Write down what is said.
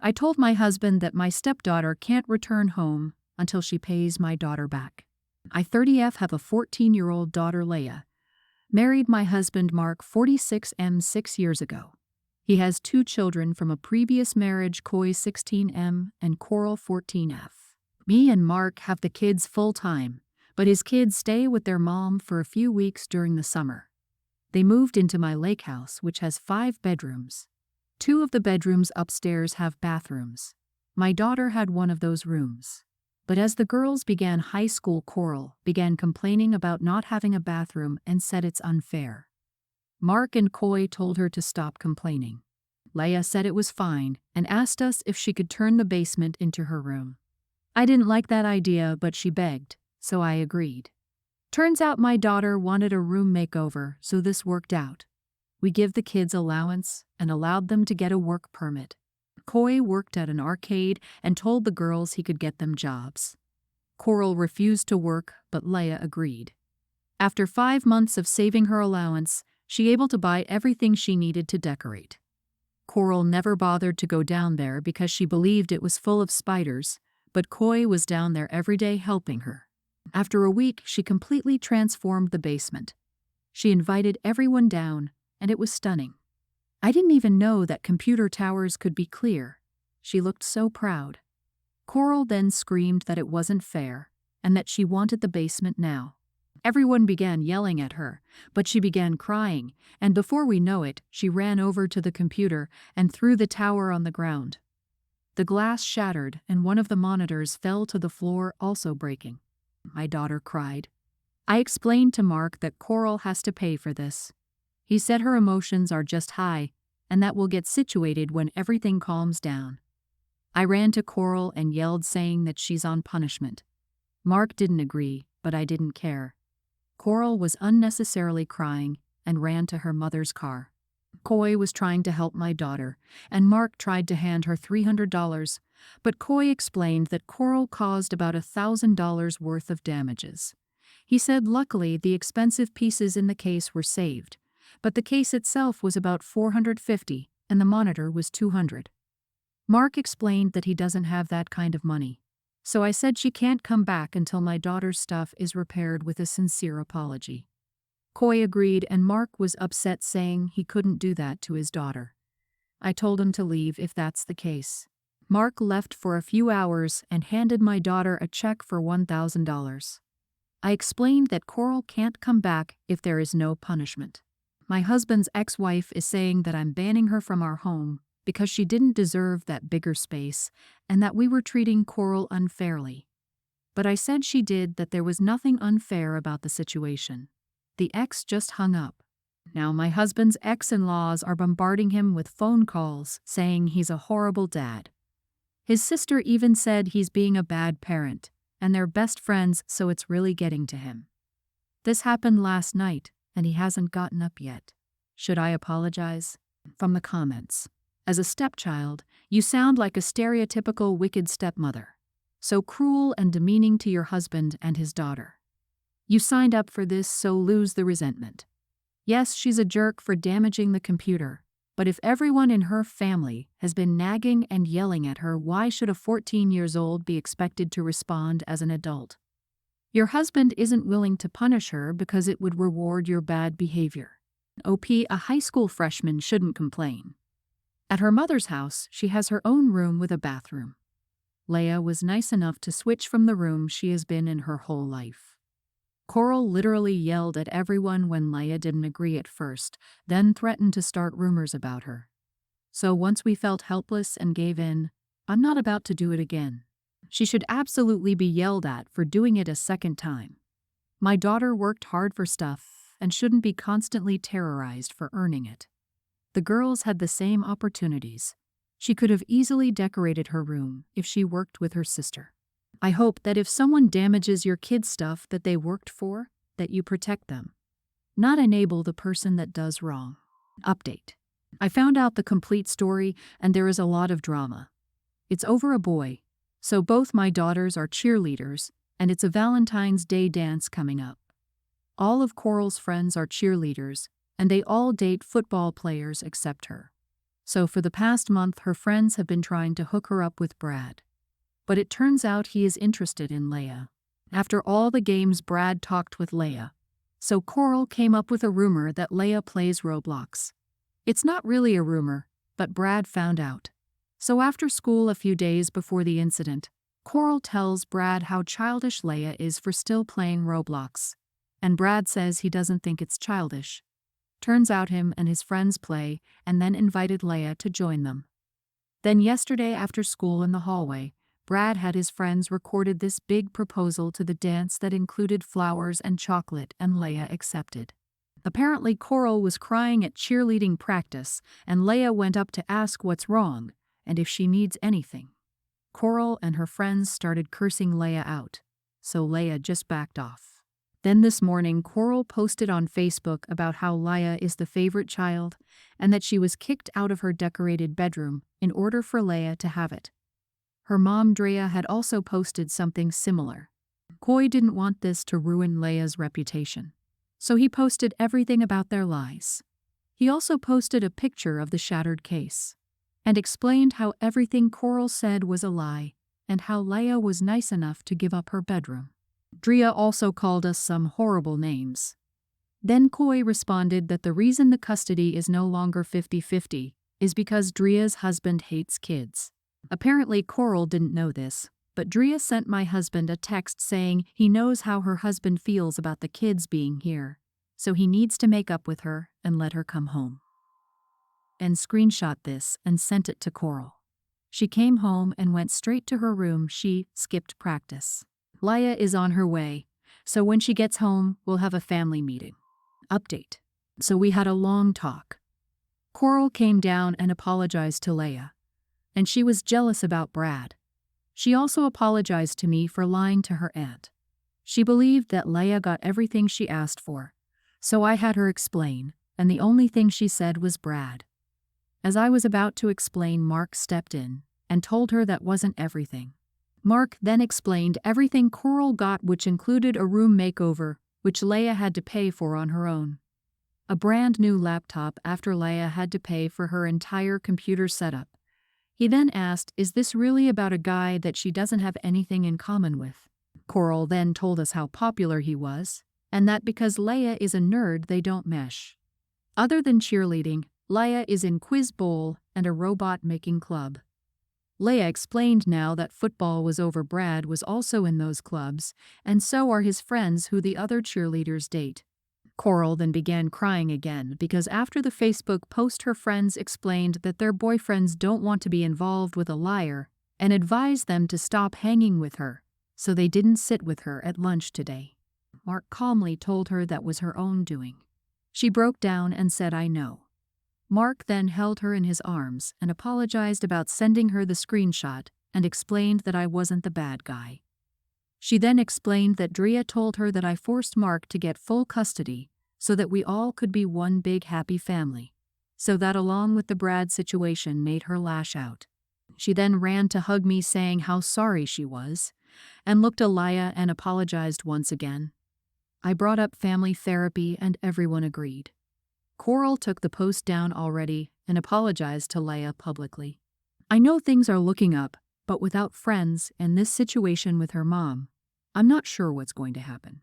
I told my husband that my stepdaughter can't return home until she pays my daughter back. I 30F have a 14-year-old daughter Leia. Married my husband Mark 46M 6 years ago. He has 2 children from a previous marriage, Koi 16M and Coral 14F. Me and Mark have the kids full-time, but his kids stay with their mom for a few weeks during the summer. They moved into my lake house, which has 5 bedrooms. 2 of the bedrooms upstairs have bathrooms. My daughter had one of those rooms. But as the girls began high school, Coral began complaining about not having a bathroom and said it's unfair. Mark and Koi told her to stop complaining. Leia said it was fine and asked us if she could turn the basement into her room. I didn't like that idea, but she begged, so I agreed. Turns out my daughter wanted a room makeover, so this worked out. We give the kids allowance and allowed them to get a work permit. Koi worked at an arcade and told the girls he could get them jobs. Coral refused to work, but Leia agreed. After 5 months of saving her allowance, she able to buy everything she needed to decorate. Coral never bothered to go down there because she believed it was full of spiders, but Koi was down there every day helping her. After a week, she completely transformed the basement. She invited everyone down, and it was stunning. I didn't even know that computer towers could be clear. She looked so proud. Coral then screamed that it wasn't fair, and that she wanted the basement now. Everyone began yelling at her, but she began crying, and before we know it, she ran over to the computer and threw the tower on the ground. The glass shattered, and one of the monitors fell to the floor, also breaking. My daughter cried. I explained to Mark that Coral has to pay for this. He said her emotions are just high, and that will get situated when everything calms down. I ran to Coral and yelled, saying that she's on punishment. Mark didn't agree, but I didn't care. Coral was unnecessarily crying and ran to her mother's car. Koi was trying to help my daughter, and Mark tried to hand her $300, but Koi explained that Coral caused about $1,000 worth of damages. He said luckily the expensive pieces in the case were saved, but the case itself was about $450 and the monitor was $200. Mark explained that he doesn't have that kind of money, so I said she can't come back until my daughter's stuff is repaired with a sincere apology. Koi agreed, and Mark was upset, saying he couldn't do that to his daughter. I told him to leave if that's the case. Mark left for a few hours and handed my daughter a check for $1,000. I explained that Coral can't come back if there is no punishment. My husband's ex-wife is saying that I'm banning her from our home because she didn't deserve that bigger space and that we were treating Coral unfairly. But I said she did, that there was nothing unfair about the situation. The ex just hung up. Now my husband's ex-in-laws are bombarding him with phone calls saying he's a horrible dad. His sister even said he's being a bad parent, and they're best friends, so it's really getting to him. This happened last night, and he hasn't gotten up yet. Should I apologize? From the comments. As a stepchild, you sound like a stereotypical wicked stepmother. So cruel and demeaning to your husband and his daughter. You signed up for this, so lose the resentment. Yes, she's a jerk for damaging the computer, but if everyone in her family has been nagging and yelling at her, why should a 14-year-old be expected to respond as an adult? Your husband isn't willing to punish her because it would reward your bad behavior. OP, a high school freshman, shouldn't complain. At her mother's house, she has her own room with a bathroom. Leia was nice enough to switch from the room she has been in her whole life. Coral literally yelled at everyone when Leia didn't agree at first, then threatened to start rumors about her. So once we felt helpless and gave in, I'm not about to do it again. She should absolutely be yelled at for doing it a second time. My daughter worked hard for stuff and shouldn't be constantly terrorized for earning it. The girls had the same opportunities. She could have easily decorated her room if she worked with her sister. I hope that if someone damages your kids' stuff that they worked for, that you protect them. Not enable the person that does wrong. Update. I found out the complete story, and there is a lot of drama. It's over a boy. So both my daughters are cheerleaders, and it's a Valentine's Day dance coming up. All of Coral's friends are cheerleaders, and they all date football players except her. So for the past month, her friends have been trying to hook her up with Brad. But it turns out he is interested in Leia. After all the games, Brad talked with Leia. So Coral came up with a rumor that Leia plays Roblox. It's not really a rumor, but Brad found out. So after school a few days before the incident, Coral tells Brad how childish Leia is for still playing Roblox. And Brad says he doesn't think it's childish. Turns out him and his friends play and then invited Leia to join them. Then yesterday after school in the hallway, Brad had his friends recorded this big proposal to the dance that included flowers and chocolate, and Leia accepted. Apparently Coral was crying at cheerleading practice, and Leia went up to ask what's wrong and if she needs anything. Coral and her friends started cursing Leia out, so Leia just backed off. Then this morning, Coral posted on Facebook about how Leia is the favorite child and that she was kicked out of her decorated bedroom in order for Leia to have it. Her mom, Drea, had also posted something similar. Coy didn't want this to ruin Leia's reputation, so he posted everything about their lies. He also posted a picture of the shattered case and explained how everything Coral said was a lie and how Leia was nice enough to give up her bedroom. Drea also called us some horrible names. Then Coy responded that the reason the custody is no longer 50-50 is because Drea's husband hates kids. Apparently Coral didn't know this, but Drea sent my husband a text saying he knows how her husband feels about the kids being here, so he needs to make up with her and let her come home. And screenshot this and sent it to Coral. She came home and went straight to her room. She skipped practice. Leia is on her way, so when she gets home, we'll have a family meeting. Update. So we had a long talk. Coral came down and apologized to Leia, and she was jealous about Brad. She also apologized to me for lying to her aunt. She believed that Leia got everything she asked for, so I had her explain, and the only thing she said was Brad. As I was about to explain, Mark stepped in and told her that wasn't everything. Mark then explained everything Coral got, which included a room makeover, which Leia had to pay for on her own. A brand new laptop after Leia had to pay for her entire computer setup. He then asked, is this really about a guy that she doesn't have anything in common with? Coral then told us how popular he was, and that because Leia is a nerd they don't mesh. Other than cheerleading, Leia is in Quiz Bowl and a robot making club. Leia explained now that football was over. Brad was also in those clubs, and so are his friends who the other cheerleaders date. Coral then began crying again because after the Facebook post her friends explained that their boyfriends don't want to be involved with a liar and advised them to stop hanging with her, so they didn't sit with her at lunch today. Mark calmly told her that was her own doing. She broke down and said, I know. Mark then held her in his arms and apologized about sending her the screenshot and explained that I wasn't the bad guy. She then explained that Drea told her that I forced Mark to get full custody so that we all could be one big happy family, so that along with the Brad situation made her lash out. She then ran to hug me saying how sorry she was and looked at Leia and apologized once again. I brought up family therapy and everyone agreed. Coral took the post down already and apologized to Leia publicly. I know things are looking up, but without friends and this situation with her mom, I'm not sure what's going to happen.